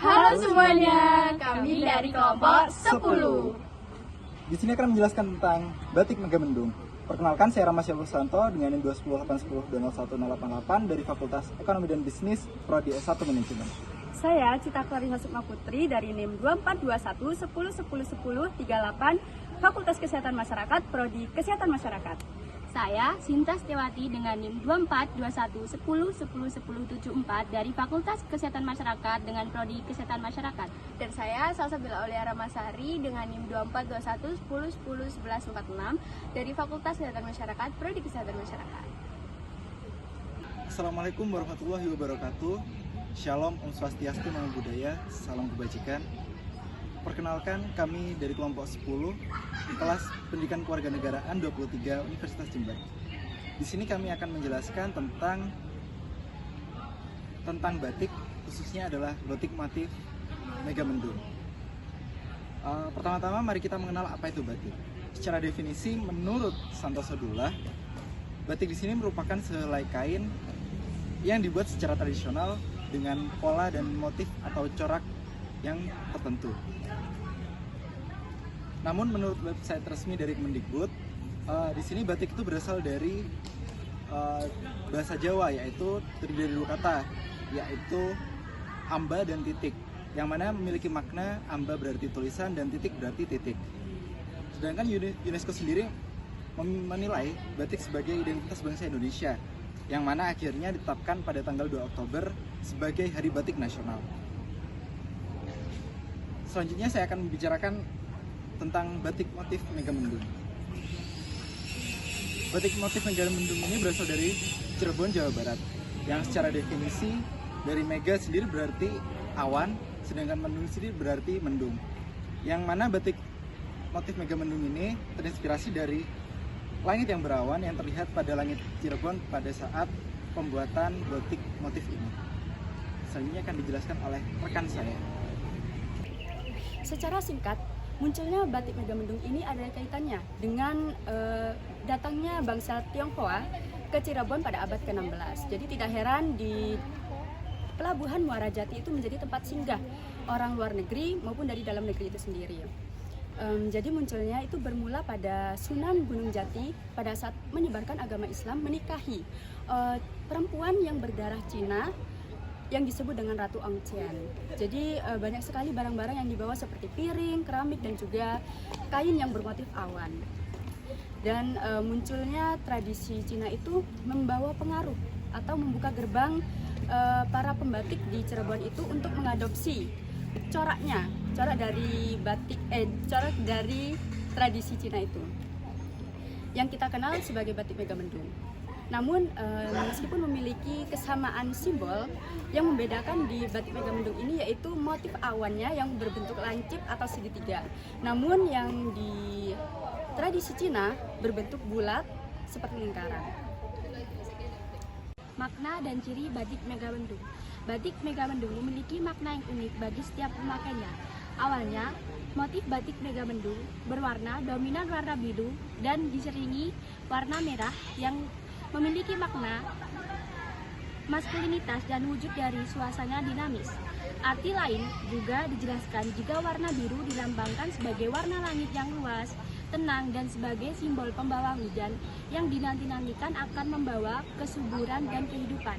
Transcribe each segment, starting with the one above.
Halo semuanya, kami dari kelompok 10. Di sini akan menjelaskan tentang batik Megamendung. Perkenalkan, saya Rama Syaful Santo dengan NIM 210 dan 01088 dari Fakultas Ekonomi dan Bisnis, Prodi S1 Manajemen. Saya Cita Clarissa Sukma Putri dari NIM 2421 10 10 10 38 Fakultas Kesehatan Masyarakat, Prodi Kesehatan Masyarakat. Saya Sinta Setiawati dengan NIM 2421 10 10 10 74 dari Fakultas Kesehatan Masyarakat dengan Prodi Kesehatan Masyarakat. Dan saya Salsabila Aulia Ramasari dengan NIM 2421 10 10 11 46 dari Fakultas Kesehatan Masyarakat, Prodi Kesehatan Masyarakat. Assalamualaikum warahmatullahi wabarakatuh. Shalom, Om Swastiastu, Namo Buddhaya, salam kebajikan. Perkenalkan, kami dari kelompok 10, kelas Pendidikan Kewarganegaraan 23 Universitas Jember. Di sini kami akan menjelaskan tentang batik, khususnya adalah batik motif Megamendung. Pertama-tama mari kita mengenal apa itu batik. Secara definisi, menurut Santoso Dullah, batik di sini merupakan sehelai kain yang dibuat secara tradisional dengan pola dan motif atau corak yang tertentu. Namun menurut website resmi dari Kemendikbud, di sini batik itu berasal dari bahasa Jawa, yaitu terdiri dari dua kata, yaitu amba dan titik, yang mana memiliki makna amba berarti tulisan dan titik berarti titik. Sedangkan UNESCO sendiri menilai batik sebagai identitas bangsa Indonesia, yang mana akhirnya ditetapkan pada tanggal 2 Oktober sebagai Hari Batik Nasional. Selanjutnya saya akan membicarakan tentang batik motif Megamendung. Batik motif Megamendung ini berasal dari Cirebon, Jawa Barat, yang secara definisi dari mega sendiri berarti awan, sedangkan mendung sendiri berarti mendung. Yang mana batik motif Megamendung ini terinspirasi dari langit yang berawan yang terlihat pada langit Cirebon pada saat pembuatan batik motif ini. Selanjutnya akan dijelaskan oleh rekan saya. Secara singkat, munculnya batik Megamendung ini ada kaitannya dengan datangnya bangsa Tionghoa ke Cirebon pada abad ke-16. Jadi tidak heran di pelabuhan Muara Jati itu menjadi tempat singgah orang luar negeri maupun dari dalam negeri itu sendiri. Jadi munculnya itu bermula pada Sunan Gunung Jati pada saat menyebarkan agama Islam menikahi perempuan yang berdarah Cina yang disebut dengan Ratu Ongcian. Jadi banyak sekali barang-barang yang dibawa seperti piring, keramik, dan juga kain yang bermotif awan. Dan munculnya tradisi Cina itu membawa pengaruh atau membuka gerbang para pembatik di Cirebon itu untuk mengadopsi corak dari tradisi Cina itu, yang kita kenal sebagai batik Megamendung. Namun meskipun memiliki kesamaan simbol, yang membedakan di batik Megamendung ini yaitu motif awannya yang berbentuk lancip atau segitiga. Namun yang di tradisi Cina berbentuk bulat seperti lingkaran. Makna dan ciri batik Megamendung. Batik Megamendung memiliki makna yang unik bagi setiap pemakainya. Awalnya, motif batik Megamendung berwarna dominan warna biru dan diselingi warna merah yang memiliki makna maskulinitas dan wujud dari suasana dinamis. Arti lain juga dijelaskan jika warna biru dilambangkan sebagai warna langit yang luas, tenang, dan sebagai simbol pembawa hujan yang dinanti-nantikan akan membawa kesuburan dan kehidupan.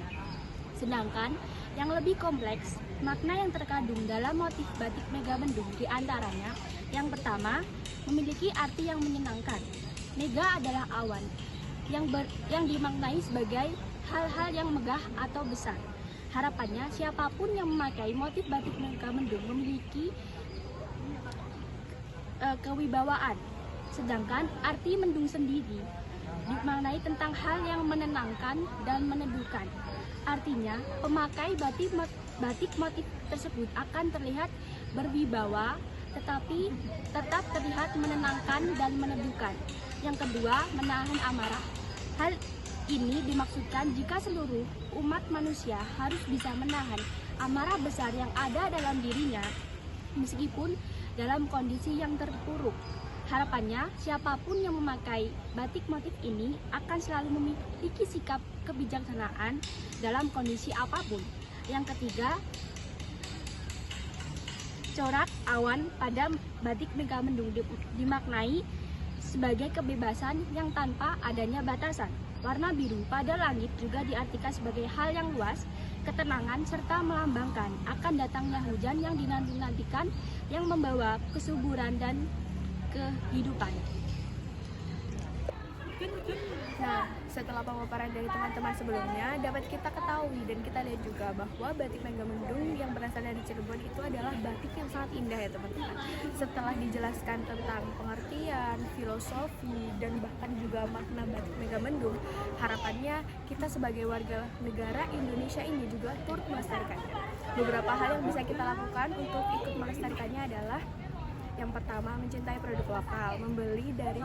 Sedangkan yang lebih kompleks, makna yang terkandung dalam motif batik Megamendung diantaranya, yang pertama, memiliki arti yang menyenangkan. Mega adalah awan yang dimaknai sebagai hal-hal yang megah atau besar. Harapannya siapapun yang memakai motif batik Megamendung memiliki kewibawaan. Sedangkan arti mendung sendiri dimaknai tentang hal yang menenangkan dan meneduhkan. Artinya, pemakai batik motif tersebut akan terlihat berwibawa, tetapi tetap terlihat menenangkan dan meneduhkan. Yang kedua, menahan amarah. Hal ini dimaksudkan jika seluruh umat manusia harus bisa menahan amarah besar yang ada dalam dirinya, meskipun dalam kondisi yang terpuruk. Harapannya, siapapun yang memakai batik motif ini akan selalu memiliki sikap kebijaksanaan dalam kondisi apapun. Yang ketiga, Corak awan pada batik Megamendung dimaknai sebagai kebebasan yang tanpa adanya batasan. Warna biru pada langit juga diartikan sebagai hal yang luas, ketenangan, serta melambangkan akan datangnya hujan yang dinanti-nantikan yang membawa kesuburan dan kehidupan. Nah, setelah pemaparan dari teman-teman sebelumnya, dapat kita ketahui dan kita lihat juga bahwa batik Megamendung yang berasal dari Cirebon itu adalah batik yang sangat indah ya teman-teman. Setelah dijelaskan tentang pengertian, filosofi, dan bahkan juga makna batik Megamendung, harapannya kita sebagai warga negara Indonesia ini juga turut melestarikannya. Beberapa hal yang bisa kita lakukan untuk ikut melestarikannya adalah yang pertama, mencintai produk lokal, membeli dari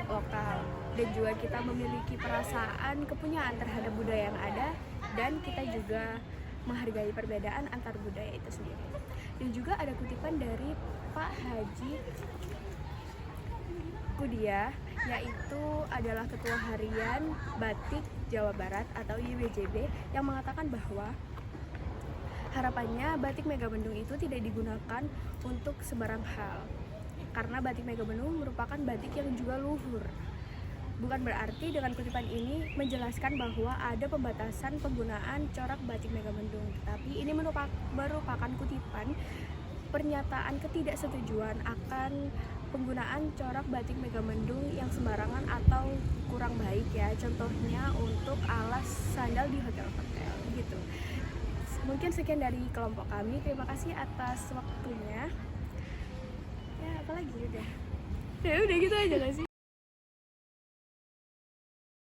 lokal, dan juga kita memiliki perasaan kepunyaan terhadap budaya yang ada, dan kita juga menghargai perbedaan antar budaya itu sendiri. Dan juga ada kutipan dari Pak Haji Kudia, yaitu adalah Ketua Harian Batik Jawa Barat atau YBJB, yang mengatakan bahwa harapannya batik Megamendung itu tidak digunakan untuk sembarang hal, karena batik Megamendung merupakan batik yang juga luhur. Bukan berarti dengan kutipan ini menjelaskan bahwa ada pembatasan penggunaan corak batik Megamendung, tetapi ini merupakan kutipan pernyataan ketidaksetujuan akan penggunaan corak batik Megamendung yang sembarangan atau kurang baik ya, contohnya untuk alas sandal di hotel-hotel gitu. Mungkin sekian dari kelompok kami. Terima kasih atas waktunya. Ya, apalagi udah gitu aja gak sih?